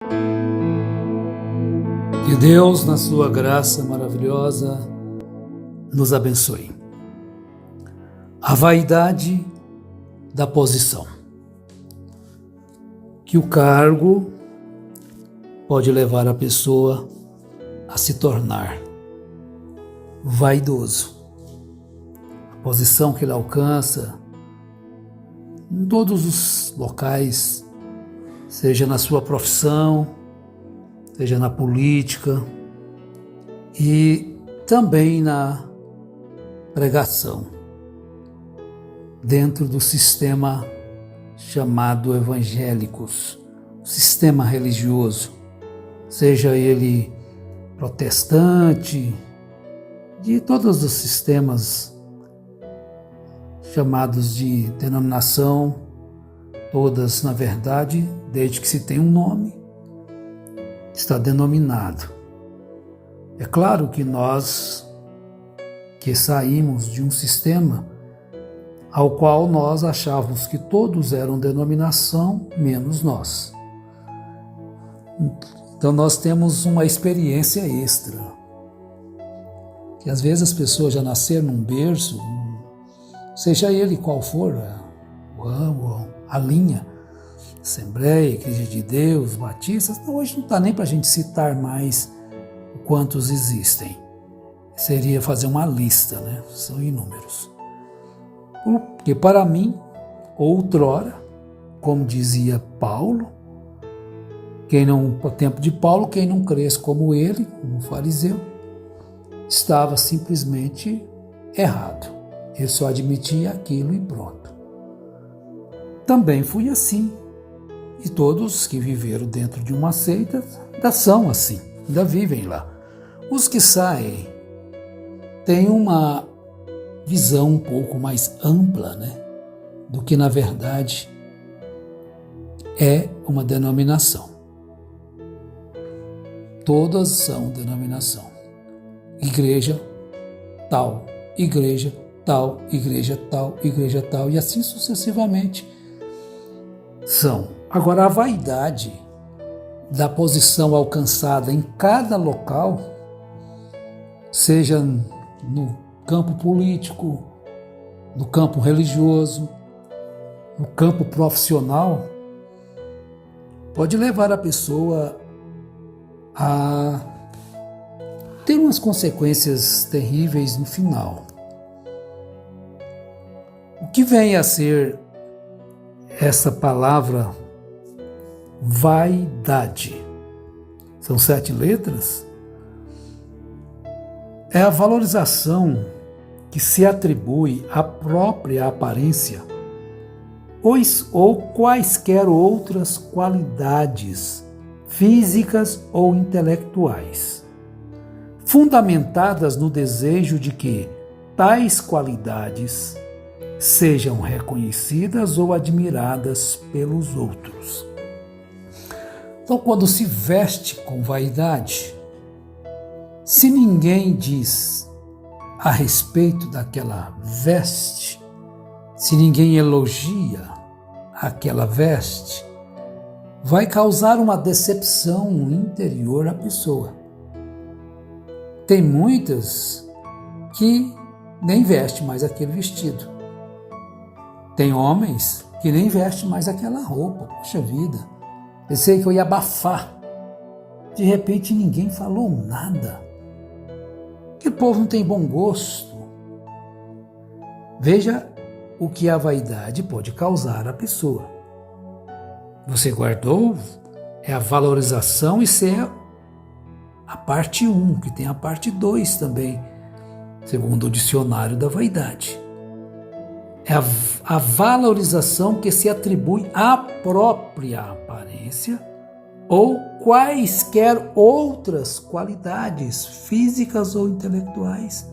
Que Deus, na sua graça maravilhosa, nos abençoe. A vaidade da posição. Que o cargo pode levar a pessoa a se tornar vaidoso. A posição que ele alcança em todos os locais, seja na sua profissão, seja na política e também na pregação, dentro do sistema chamado evangélicos, sistema religioso, seja ele protestante, de todos os sistemas chamados de denominação, todas, na verdade, desde que se tem um nome, está denominado. É claro que nós que saímos de um sistema ao qual nós achávamos que todos eram denominação, menos nós. Então nós temos uma experiência extra, que às vezes as pessoas já nasceram num berço, seja ele qual for, o ramo, a linha, Assembleia, Igreja de Deus, Batistas, hoje não está nem para a gente citar mais quantos existem. Seria fazer uma lista, né? São inúmeros. Porque para mim, outrora, como dizia Paulo, no tempo de Paulo, quem não cresce como ele, como fariseu, estava simplesmente errado. Ele só admitia aquilo e pronto. Também fui assim. E todos que viveram dentro de uma seita ainda são assim, ainda vivem lá. Os que saem têm uma visão um pouco mais ampla, né, do que na verdade é uma denominação. Todas são denominação. Igreja tal, igreja tal, igreja tal, igreja tal, e assim sucessivamente são. Agora, a vaidade da posição alcançada em cada local, seja no campo político, no campo religioso, no campo profissional, pode levar a pessoa a ter umas consequências terríveis no final. O que vem a ser essa palavra vaidade? São 7 letras. É a valorização que se atribui à própria aparência ou quaisquer outras qualidades físicas ou intelectuais, fundamentadas no desejo de que tais qualidades sejam reconhecidas ou admiradas pelos outros. Então, quando se veste com vaidade, se ninguém diz a respeito daquela veste, se ninguém elogia aquela veste, vai causar uma decepção interior à pessoa. Tem muitas que nem vestem mais aquele vestido. Tem homens que nem vestem mais aquela roupa. Poxa vida, pensei que eu ia abafar. De repente ninguém falou nada. Que o povo não tem bom gosto. Veja o que a vaidade pode causar à pessoa. Você guardou? É a valorização, isso é a parte 1, que tem a parte 2 também, segundo o dicionário da vaidade. É a valorização que se atribui à própria aparência ou quaisquer outras qualidades físicas ou intelectuais.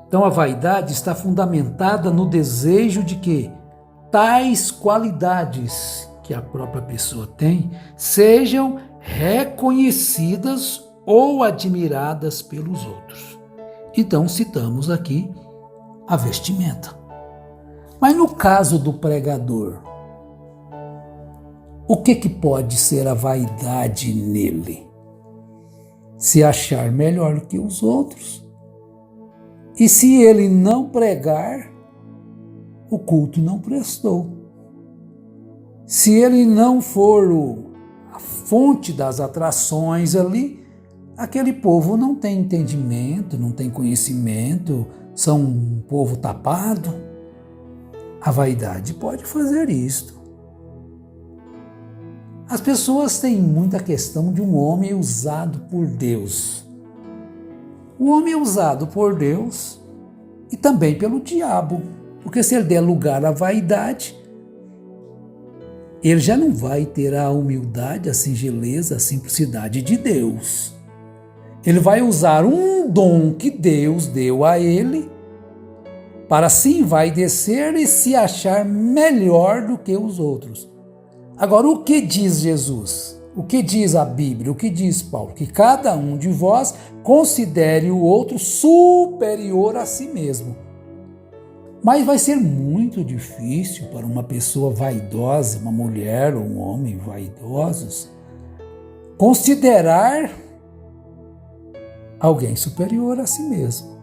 Então a vaidade está fundamentada no desejo de que tais qualidades que a própria pessoa tem sejam reconhecidas ou admiradas pelos outros. Então citamos aqui a vestimenta. Mas no caso do pregador, O que pode ser a vaidade nele? Se achar melhor que os outros. E se ele não pregar, o culto não prestou. Se ele não for a fonte das atrações ali, aquele povo não tem entendimento, não tem conhecimento, são um povo tapado. A vaidade pode fazer isto. As pessoas têm muita questão de um homem usado por Deus. O homem é usado por Deus e também pelo diabo, porque se ele der lugar à vaidade, ele já não vai ter a humildade, a singeleza, a simplicidade de Deus. Ele vai usar um dom que Deus deu a ele para se envaidecer e se achar melhor do que os outros. Agora, o que diz Jesus? O que diz a Bíblia? O que diz Paulo? Que cada um de vós considere o outro superior a si mesmo. Mas vai ser muito difícil para uma pessoa vaidosa, uma mulher ou um homem vaidosos, considerar alguém superior a si mesmo.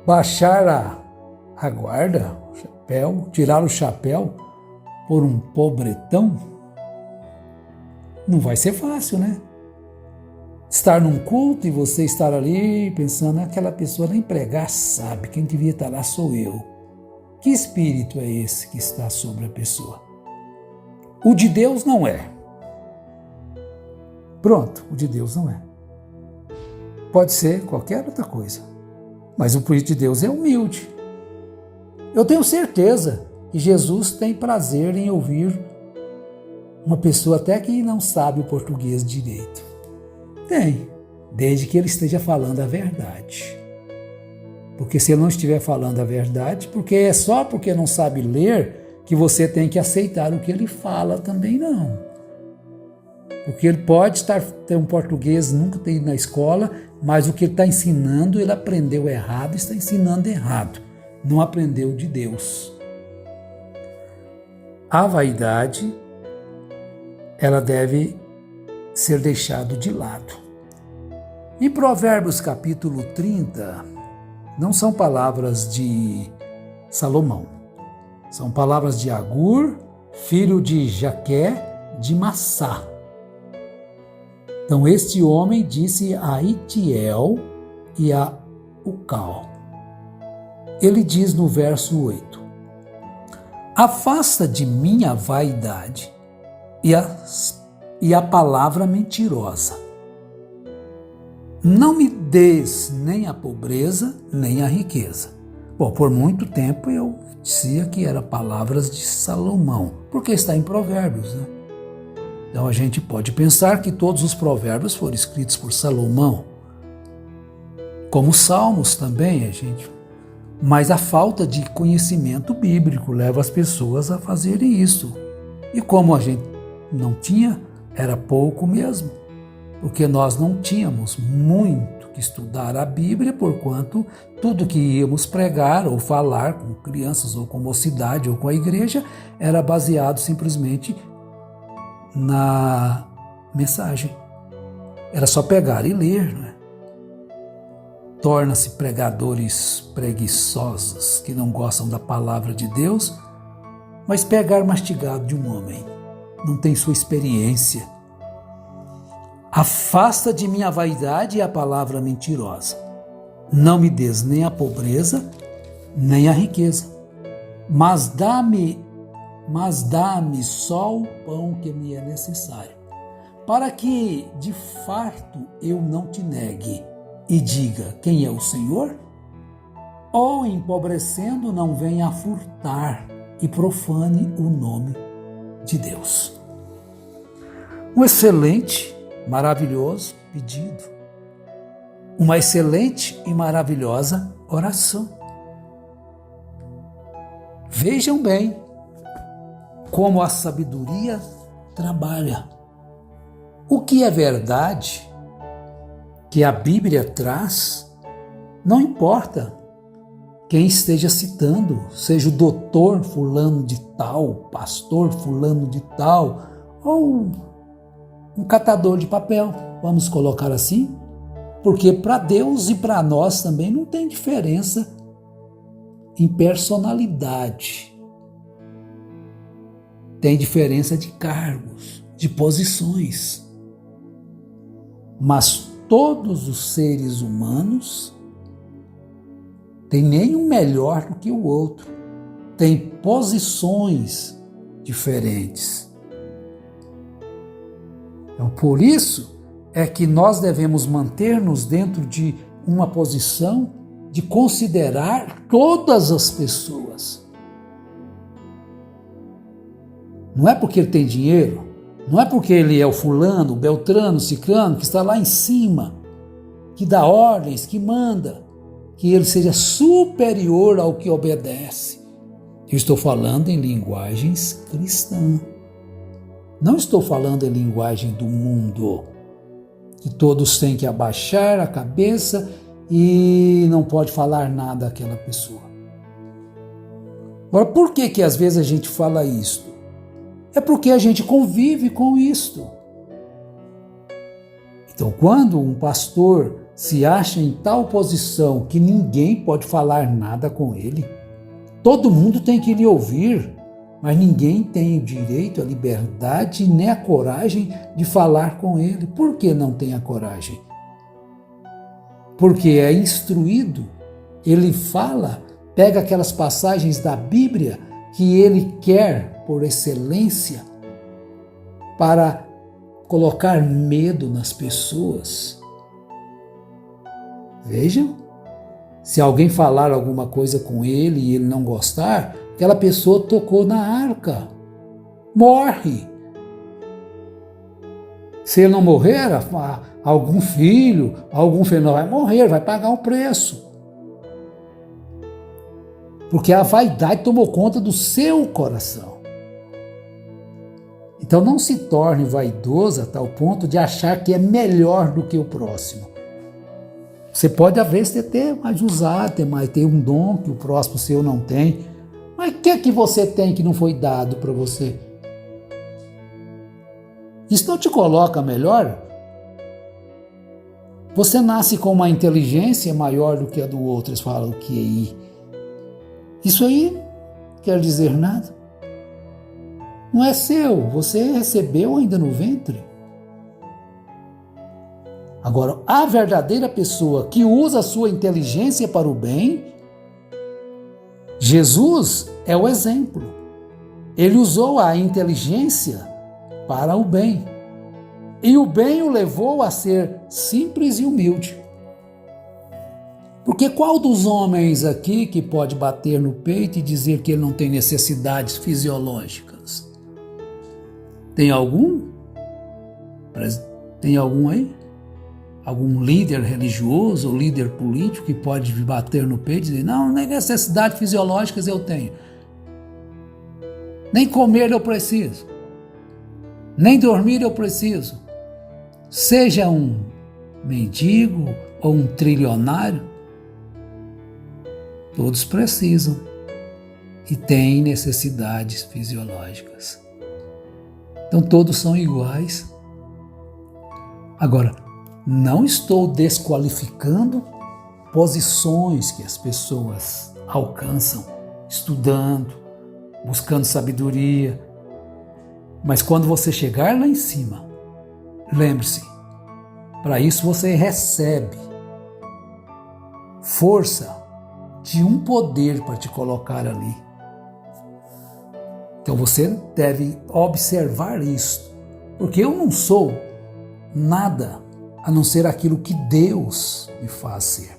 Baixar a guarda, o chapéu, tirar o chapéu por um pobretão, não vai ser fácil, né? Estar num culto e você estar ali pensando, aquela pessoa nem pregar sabe, quem devia estar lá sou eu. Que espírito é esse que está sobre a pessoa? O de Deus não é. Pronto, o de Deus não é. Pode ser qualquer outra coisa, mas o de Deus é humilde. Eu tenho certeza que Jesus tem prazer em ouvir uma pessoa até que não sabe o português direito. Tem, desde que ele esteja falando a verdade. Porque se ele não estiver falando a verdade, porque é só porque não sabe ler que você tem que aceitar o que ele fala também não. Porque ele pode ter um português, nunca ter ido na escola, mas o que ele está ensinando, ele aprendeu errado, está ensinando errado. Não aprendeu de Deus. A vaidade, ela deve ser deixada de lado. Em Provérbios capítulo 30, não são palavras de Salomão, são palavras de Agur, filho de Jaqué, de Massá. Então este homem disse a Itiel e a Ucal. Ele diz no verso 8, afasta de mim a vaidade e a palavra mentirosa. Não me des nem a pobreza, nem a riqueza. Bom, por muito tempo eu dizia que eram palavras de Salomão, porque está em Provérbios, né? Então a gente pode pensar que todos os provérbios foram escritos por Salomão, como Salmos também, mas a falta de conhecimento bíblico leva as pessoas a fazerem isso. E como a gente não tinha, era pouco mesmo, porque nós não tínhamos muito que estudar a Bíblia, porquanto tudo que íamos pregar ou falar com crianças ou com mocidade ou com a igreja era baseado simplesmente na mensagem. Era só pegar e ler, não é? Torna-se pregadores preguiçosos que não gostam da palavra de Deus, mas pegar mastigado de um homem, não tem sua experiência. Afasta de mim a vaidade e a palavra mentirosa. Não me des nem a pobreza, nem a riqueza, mas dá-me só o pão que me é necessário, para que de farto eu não te negue e diga quem é o Senhor, ou empobrecendo não venha a furtar e profane o nome de Deus. Um excelente, maravilhoso pedido, uma excelente e maravilhosa oração. Vejam bem como a sabedoria trabalha. O que é verdade que a Bíblia traz, não importa quem esteja citando, seja o doutor fulano de tal, pastor fulano de tal, ou um catador de papel, vamos colocar assim, porque para Deus e para nós também não tem diferença em personalidade. Tem diferença de cargos, de posições. Mas todos os seres humanos têm nenhum melhor do que o outro. Tem posições diferentes. Então, por isso é que nós devemos manter-nos dentro de uma posição de considerar todas as pessoas. Não é porque ele tem dinheiro, não é porque ele é o fulano, o beltrano, o ciclano, que está lá em cima, que dá ordens, que manda, que ele seja superior ao que obedece. Eu estou falando em linguagens cristãs. Não estou falando em linguagem do mundo, que todos têm que abaixar a cabeça e não pode falar nada àquela pessoa. Agora, por que às vezes a gente fala isto? É porque a gente convive com isto. Então, quando um pastor se acha em tal posição que ninguém pode falar nada com ele, todo mundo tem que lhe ouvir, mas ninguém tem o direito, a liberdade nem a coragem de falar com ele. Por que não tem a coragem? Porque é instruído, ele fala, pega aquelas passagens da Bíblia que ele quer, por excelência, para colocar medo nas pessoas. Vejam, se alguém falar alguma coisa com ele e ele não gostar, aquela pessoa tocou na arca, morre. Se ele não morrer, algum filho, algum fenômeno vai morrer, vai pagar um preço. Porque a vaidade tomou conta do seu coração. Então não se torne vaidoso a tal ponto de achar que é melhor do que o próximo. Você pode, às vezes, ter mais usado, ter um dom que o próximo seu não tem. Mas o que você tem que não foi dado para você? Isso não te coloca melhor? Você nasce com uma inteligência maior do que a do outro, eles falam que aí. Isso aí não quer dizer nada. Não é seu, você recebeu ainda no ventre. Agora, a verdadeira pessoa que usa a sua inteligência para o bem, Jesus é o exemplo. Ele usou a inteligência para o bem. E o bem o levou a ser simples e humilde. Porque qual dos homens aqui que pode bater no peito e dizer que ele não tem necessidades fisiológicas? Tem algum? Tem algum aí? Algum líder religioso ou líder político que pode bater no peito e dizer, não, nem necessidades fisiológicas eu tenho. Nem comer eu preciso. Nem dormir eu preciso. Seja um mendigo ou um trilionário, todos precisam e têm necessidades fisiológicas. Então todos são iguais. Agora, não estou desqualificando posições que as pessoas alcançam, estudando, buscando sabedoria. Mas quando você chegar lá em cima, lembre-se, para isso você recebe força de um poder para te colocar ali. Então você deve observar isso, porque eu não sou nada a não ser aquilo que Deus me faz ser.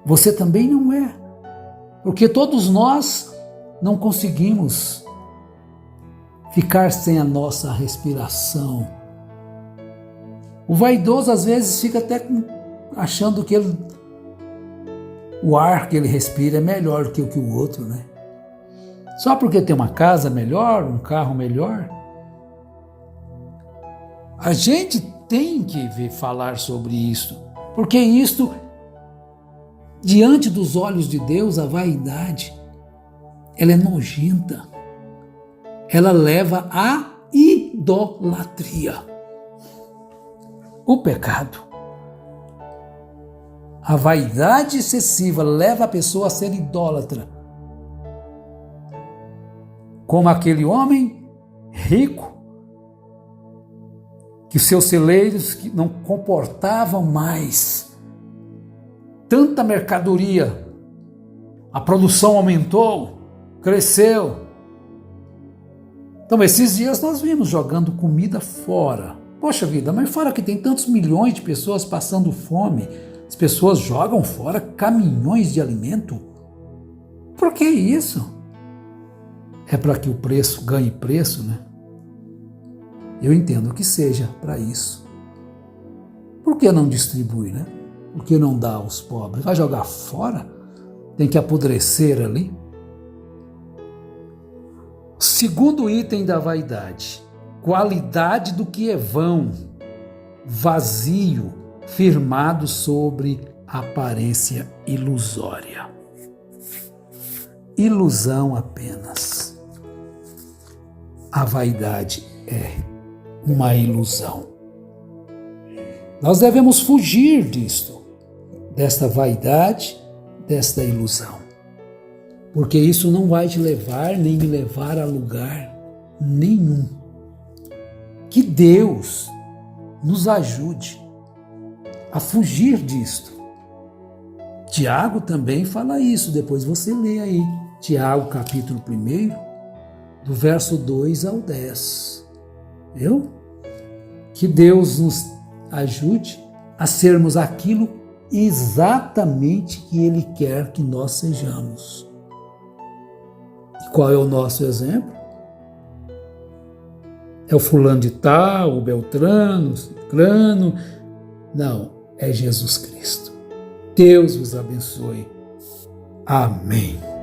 Você também não é, porque todos nós não conseguimos ficar sem a nossa respiração. O vaidoso às vezes fica até achando que o ar que ele respira é melhor do que o que o outro, né? Só porque tem uma casa melhor, um carro melhor. A gente tem que falar sobre isso, porque isto Diante dos olhos de Deus, a vaidade, ela é nojenta. Ela leva à idolatria. O pecado. A vaidade excessiva leva a pessoa a ser idólatra. Como aquele homem rico, que seus celeiros não comportavam mais tanta mercadoria. A produção aumentou, cresceu. Então, esses dias nós vimos jogando comida fora. Poxa vida, mas fora que tem tantos milhões de pessoas passando fome, as pessoas jogam fora caminhões de alimento? Por que isso? É para que o preço ganhe preço, né? Eu entendo que seja para isso. Por que não distribui, né? Por que não dá aos pobres? Vai jogar fora? Tem que apodrecer ali? Segundo item da vaidade, qualidade do que é vão, vazio, firmado sobre aparência ilusória. Ilusão apenas. A vaidade é uma ilusão. Nós devemos fugir disto, desta vaidade, desta ilusão. Porque isso não vai te levar, nem me levar a lugar nenhum. Que Deus nos ajude a fugir disto. Tiago também fala isso, depois você lê aí. Tiago, capítulo 1, do verso 2 ao 10. Viu? Que Deus nos ajude a sermos aquilo exatamente que Ele quer que nós sejamos. E qual é o nosso exemplo? É o fulano de tal, o Beltrano, o Ciclano. Não, é Jesus Cristo. Deus vos abençoe. Amém.